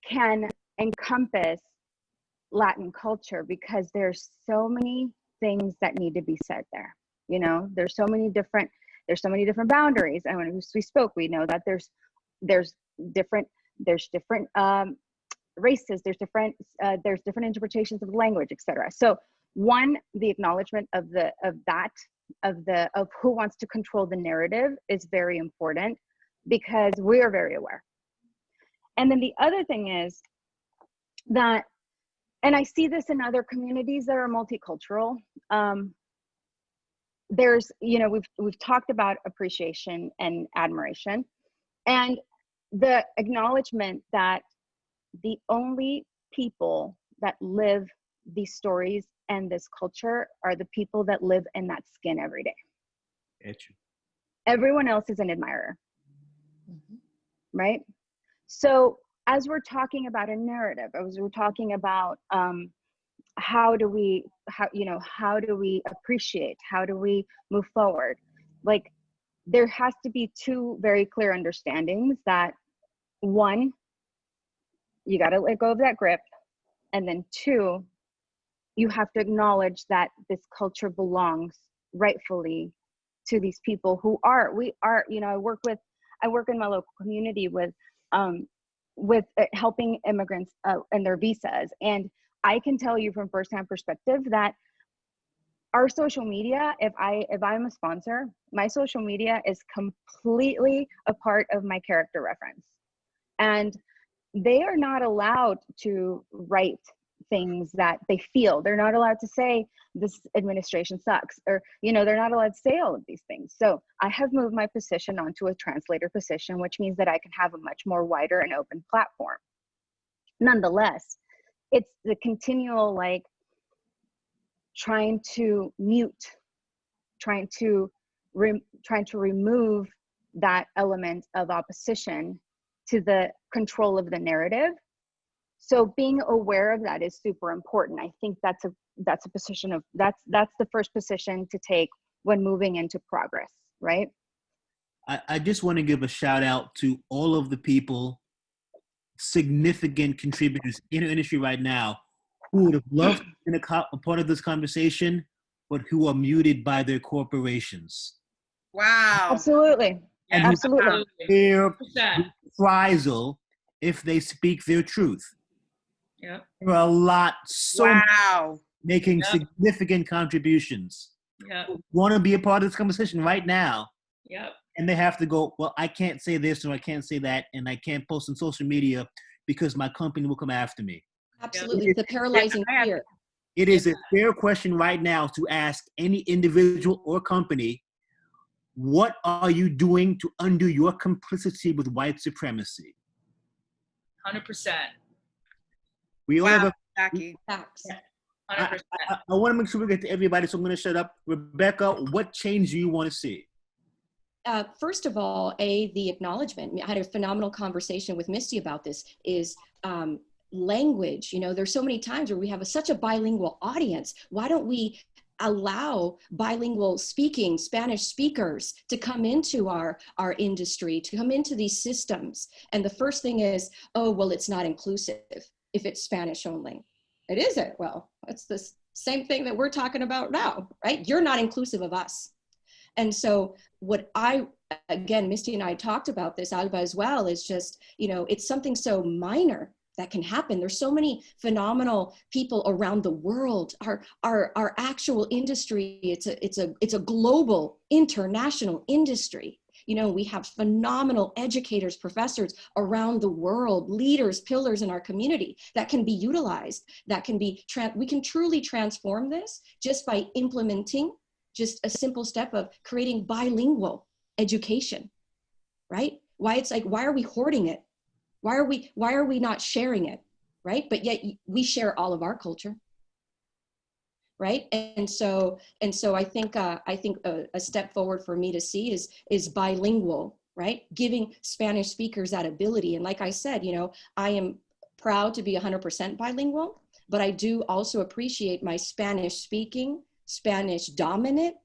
can encompass Latin culture, because there's so many things that need to be said there. There's so many different boundaries. And when we spoke, we know that there's different races, there's different interpretations of language, etc. So one, the acknowledgement of who wants to control the narrative is very important, because we are very aware. And then the other thing is that, and I see this in other communities that are multicultural, there's, we've talked about appreciation and admiration, and the acknowledgement that the only people that live these stories and this culture are the people that live in that skin every day. everyone else is an admirer, right? So as we're talking about a narrative, as we're talking about how do we appreciate, how do we move forward, like there has to be two very clear understandings that, one, you got to let go of that grip, and then two, you have to acknowledge that this culture belongs rightfully to these people who are, I work in my local community with helping immigrants and their visas. And I can tell you from firsthand perspective that our social media, if I'm a sponsor, my social media is completely a part of my character reference. And they are not allowed to write things that they feel. They're not allowed to say this administration sucks, or they're not allowed to say all of these things. So I have moved my position onto a translator position, which means that I can have a much more wider and open platform. Nonetheless, it's the continual trying to mute, trying to remove that element of opposition to the control of the narrative. So being aware of that is super important. I think that's a position of, that's the first position to take when moving into progress, right? I just want to give a shout out to all of the people, significant contributors in the industry right now, who would have loved to be a part of this conversation, but who are muted by their corporations. Wow. Absolutely. And Yeah, Absolutely. their 100%. reprisal if they speak their truth. Yep. There are a lot, Wow. making Yep. significant contributions. Yep. Want to be a part of this conversation right now, Yep. and they have to go, well, I can't say this or I can't say that, and I can't post on social media because my company will come after me. Absolutely, the paralyzing fear. It is a fair question right now to ask any individual or company, what are you doing to undo your complicity with white supremacy? 100%. We all have Wow, a, Jackie. Facts. 100%. I want to make sure we get to everybody, so I'm going to shut up. Rebecca, what change do you want to see? First of all, the acknowledgement. I had a phenomenal conversation with Misty about this, is language. There's so many times where we have such a bilingual audience. Why don't we allow bilingual speaking Spanish speakers to come into our industry, to come into these systems? And the first thing is, oh, well, it's not inclusive if it's Spanish only. It isn't. Well, it's the same thing that we're talking about now, right? You're not inclusive of us. And so what again, Misty and I talked about this, Alba as well, is just, it's something so minor that can happen. There's so many phenomenal people around the world. Our actual industry, it's a global, international industry. We have phenomenal educators, professors around the world, leaders, pillars in our community that can be utilized, that can be, we can truly transform this just by implementing just a simple step of creating bilingual education, right? Why are we hoarding it? Why are we not sharing it, right? But yet we share all of our culture, right? And so I think a step forward for me to see is bilingual, right? Giving Spanish speakers that ability. And like I said, I am proud to be 100% bilingual, but I do also appreciate my Spanish speaking, Spanish dominant,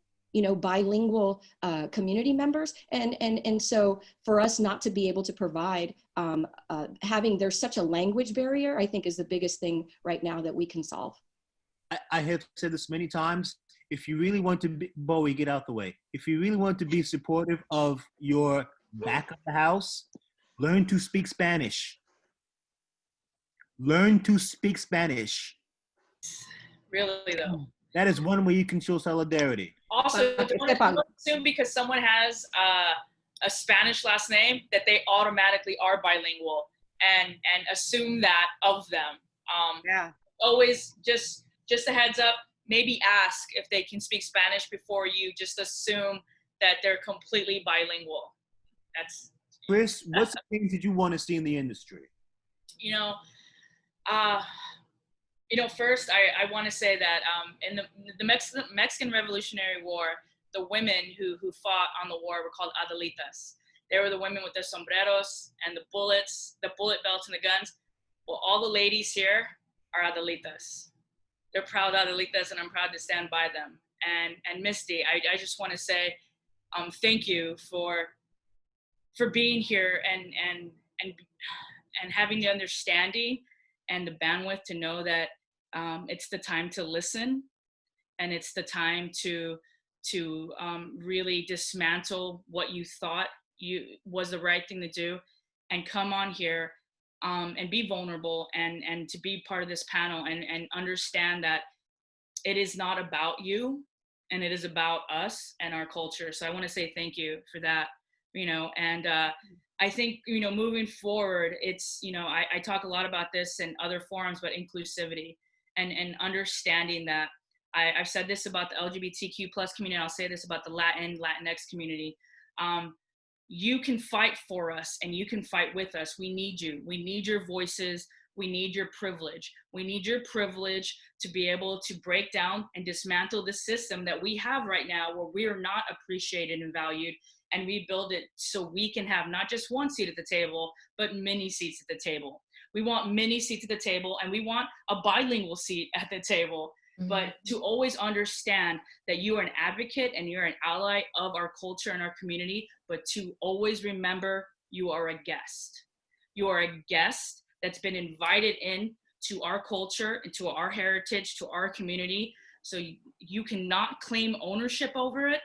bilingual community members. And so for us not to be able to provide, there's such a language barrier, I think is the biggest thing right now that we can solve. I have said this many times. If you really want to be, Bowie, get out the way. If you really want to be supportive of your back of the house, learn to speak Spanish. Learn to speak Spanish. Really, though. That is one way you can show solidarity. Also, don't assume because someone has a Spanish last name that they automatically are bilingual, and assume that of them. Yeah. Always just a heads up. Maybe ask if they can speak Spanish before you just assume that they're completely bilingual. That's Chris. What things did you want to see in the industry? First, I want to say that in the Mexican Revolutionary War, the women who fought on the war were called Adelitas. They were the women with the sombreros and the bullet belts and the guns. Well, all the ladies here are Adelitas. They're proud Adelitas, and I'm proud to stand by them. And Misty, I just want to say thank you for being here and having the understanding and the bandwidth to know that it's the time to listen, and it's the time to really dismantle what you thought was the right thing to do, and come on here and be vulnerable and to be part of this panel and understand that it is not about you, and it is about us and our culture. So I want to say thank you for that, and I think, moving forward, it's, I talk a lot about this in other forums, but inclusivity and understanding that I've said this about the LGBTQ plus community. I'll say this about the Latinx community. You can fight for us, and you can fight with us. We need you. We need your voices. We need your privilege. We need your privilege to be able to break down and dismantle the system that we have right now, where we are not appreciated and valued, and we build it so we can have not just one seat at the table, but many seats at the table. We want many seats at the table, and we want a bilingual seat at the table. Mm-hmm. But to always understand that you are an advocate and you're an ally of our culture and our community, but to always remember you are a guest. You are a guest that's been invited in to our culture and to our heritage, to our community. So you cannot claim ownership over it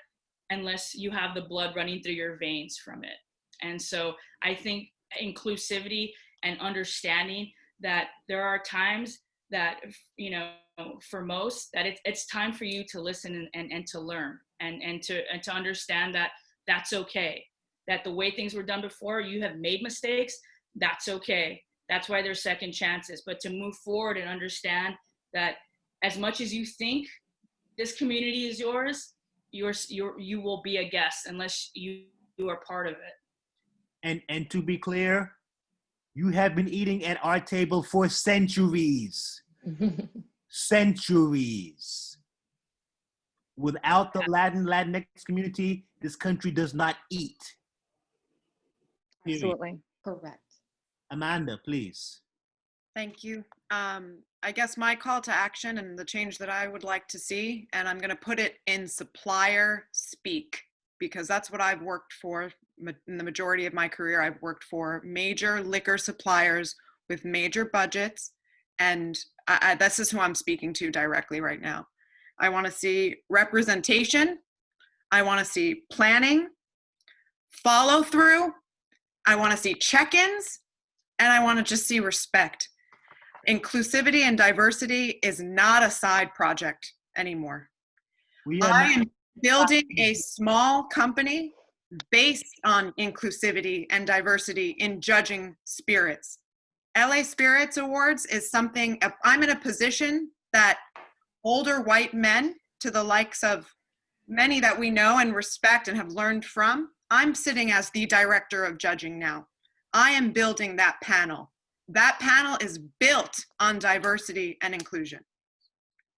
unless you have the blood running through your veins from it. And so I think inclusivity and understanding that there are times that, for most, that it's time for you to listen and to learn and to understand that that's okay. That the way things were done before, you have made mistakes, that's okay. That's why there's second chances. But to move forward and understand that as much as you think this community is yours, you will be a guest unless you are part of it. And to be clear, you have been eating at our table for centuries. Centuries. Without the Latinx community, this country does not eat. Period. Absolutely. Correct. Amanda, please. Thank you. I guess my call to action and the change that I would like to see, and I'm going to put it in supplier speak, because that's what I've worked for in the majority of my career. I've worked for major liquor suppliers with major budgets, and this is who I'm speaking to directly right now. I want to see representation. I want to see planning, follow through. I want to see check-ins, and I want to just see respect. Inclusivity and diversity is not a side project anymore. I am building a small company based on inclusivity and diversity in judging spirits. LA Spirits Awards is something, I'm in a position that older white men, to the likes of many that we know and respect and have learned from, I'm sitting as the director of judging now. I am building that panel. That panel is built on diversity and inclusion.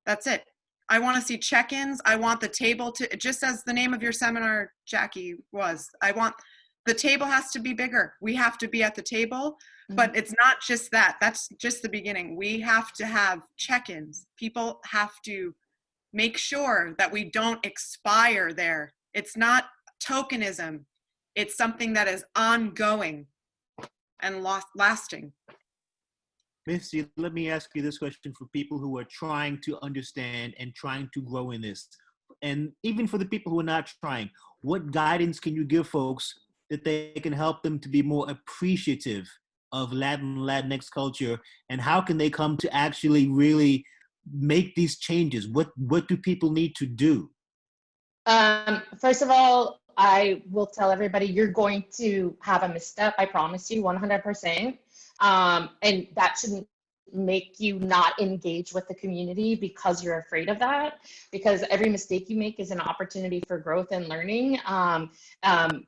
That's it. I want to see check-ins. I want the table to, just as the name of your seminar, Jackie, was, the table has to be bigger. We have to be at the table, but it's not just that. That's just the beginning. We have to have check-ins. People have to make sure that we don't expire there. It's not tokenism. It's something that is ongoing and lasting. Misty, let me ask you this question for people who are trying to understand and trying to grow in this. And even for the people who are not trying, what guidance can you give folks that they can help them to be more appreciative of Latinx culture? And how can they come to actually really make these changes? What do people need to do? First of all, I will tell everybody you're going to have a misstep. I promise you 100%. And that shouldn't make you not engage with the community because you're afraid of that, because every mistake you make is an opportunity for growth and learning.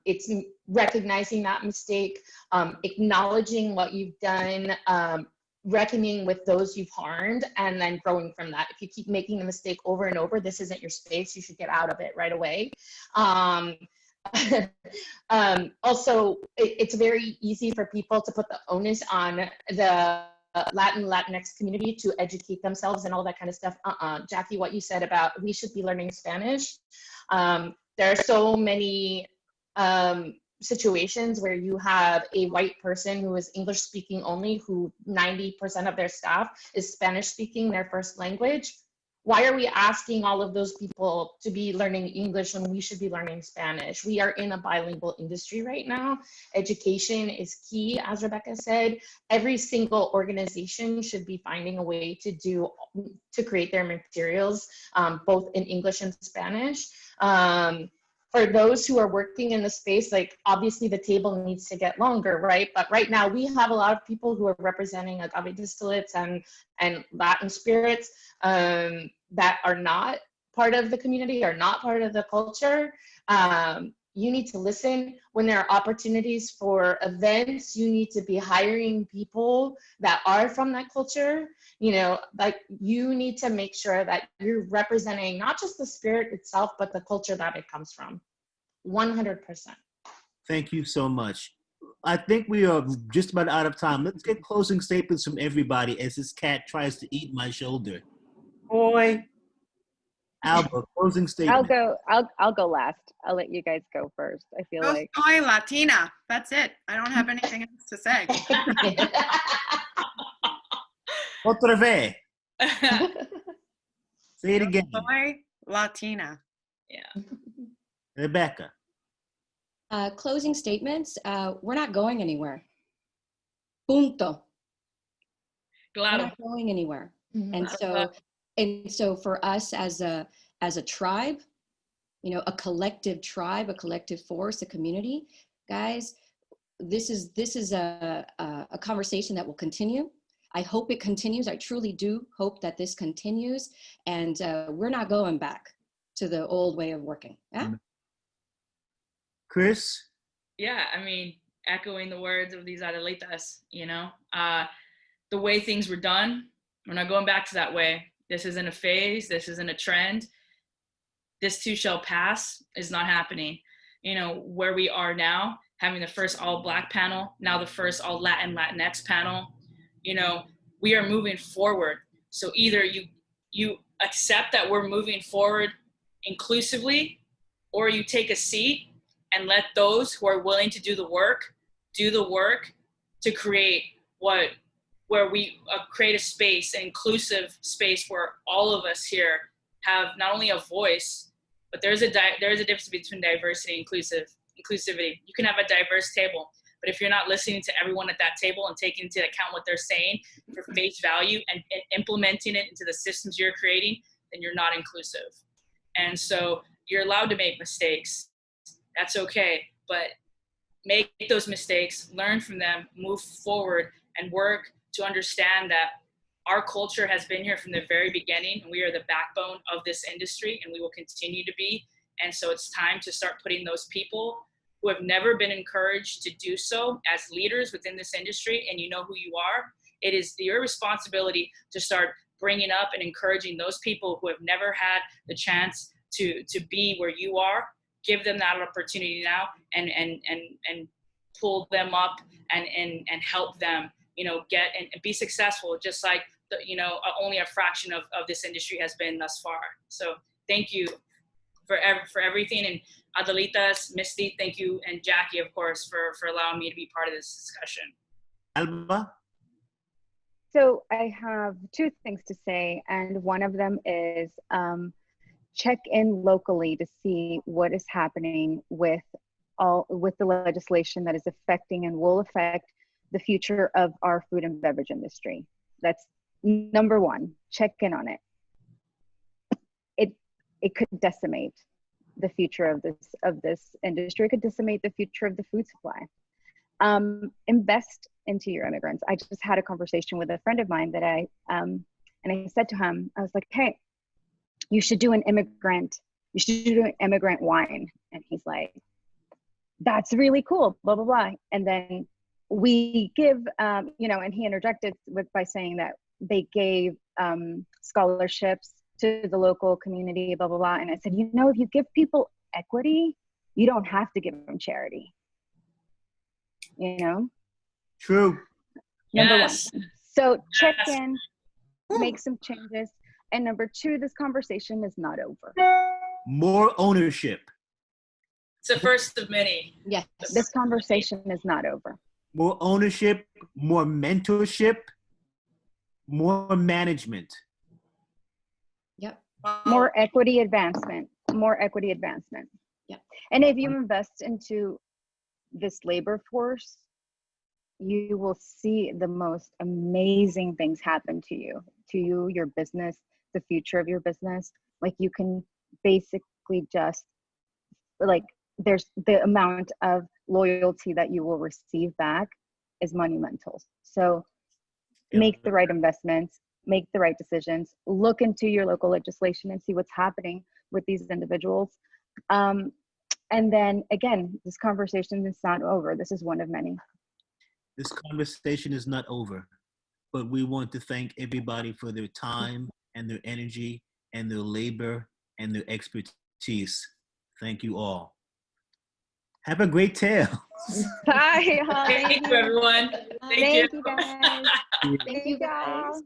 It's recognizing that mistake, acknowledging what you've done, reckoning with those you've harmed and then growing from that. If you keep making the mistake over and over, this isn't your space. You should get out of it right away. Also, it's very easy for people to put the onus on the Latinx community to educate themselves and all that kind of stuff. Jackie, what you said about we should be learning Spanish. There are so many situations where you have a white person who is English speaking only, who 90% of their staff is Spanish speaking, their first language. Why are we asking all of those people to be learning English when we should be learning Spanish? We are in a bilingual industry right now. Education is key, as Rebecca said. Every single organization should be finding a way to create their materials, both in English and Spanish. For those who are working in the space, like obviously the table needs to get longer, right? But right now we have a lot of people who are representing agave distillates and Latin spirits that are not part of the community, are not part of the culture. You need to listen. When there are opportunities for events, you need to be hiring people that are from that culture. You know, like you need to make sure that you're representing not just the spirit itself, but the culture that it comes from. 100%. Thank you so much. I think we are just about out of time. Let's get closing statements from everybody as this cat tries to eat my shoulder. Boy. Alba, closing statement. I'll go last. I'll let you guys go first. I feel like. Soy Latina. That's it. I don't have anything else to say. Otra vez. Say it again. Soy Latina. Yeah. Rebecca. Closing statements. We're not going anywhere. Punto. We're Claro. not going anywhere. Mhm. And so for us as a tribe, you know, a collective tribe, a collective force, a community, guys, this is a conversation that will continue. I hope it continues. I truly do hope that this continues, and we're not going back to the old way of working. Yeah? Chris? Yeah, I mean, echoing the words of these Adelitas, you know, the way things were done, we're not going back to that way. This isn't a phase. This isn't a trend. This too shall pass is not happening. You know, where we are now, having the first all Black panel, now the first all Latin Latinx panel, you know, we are moving forward. So either you accept that we're moving forward inclusively, or you take a seat and let those who are willing to do the work to create where we create a space, an inclusive space where all of us here have not only a voice, but there's a difference between diversity and inclusivity. You can have a diverse table, but if you're not listening to everyone at that table and taking into account what they're saying for face value and implementing it into the systems you're creating, then you're not inclusive. And so you're allowed to make mistakes. That's okay, but make those mistakes, learn from them, move forward, and work to understand that our culture has been here from the very beginning, and we are the backbone of this industry, and we will continue to be. And so it's time to start putting those people who have never been encouraged to do so as leaders within this industry, and you know who you are. It is your responsibility to start bringing up and encouraging those people who have never had the chance to be where you are. Give them that opportunity now, and pull them up and help them, you know, get and be successful, just like only a fraction of this industry has been thus far. So thank you for everything, and Adelitas, Misty, thank you, and Jackie, of course, for allowing me to be part of this discussion. Alba? So I have two things to say, and one of them is check in locally to see what is happening with the legislation that is affecting and will affect the future of our food and beverage industry. That's number one. Check in on it. It could decimate the future of this industry. It could decimate the future of the food supply. Invest into your immigrants. I just had a conversation with a friend of mine that I said to him, I was like, hey, you should do an immigrant wine. And he's like, that's really cool, blah, blah, blah. And then we give, you know, and he interjected by saying that they gave scholarships to the local community, blah, blah, blah. And I said, you know, if you give people equity, you don't have to give them charity, you know? True. Number Yes. one. So check in, make some changes. And number two, this conversation is not over. More ownership. It's the first of many. Yes. This conversation is not over. More ownership, more mentorship, more management. Yep. More equity advancement, more equity advancement. Yeah. And if you invest into this labor force, you will see the most amazing things happen to you, your business, the future of your business. Like you can basically just, like, there's the amount of loyalty that you will receive back is monumental. So make the right investments, make the right decisions, look into your local legislation and see what's happening with these individuals. And then again, this conversation is not over. This is one of many. This conversation is not over, but we want to thank everybody for their time and their energy and their labor and their expertise. Thank you all. Have a great tale. Bye, Holly. Thank you, everyone. Thank you, guys. Thank you, guys.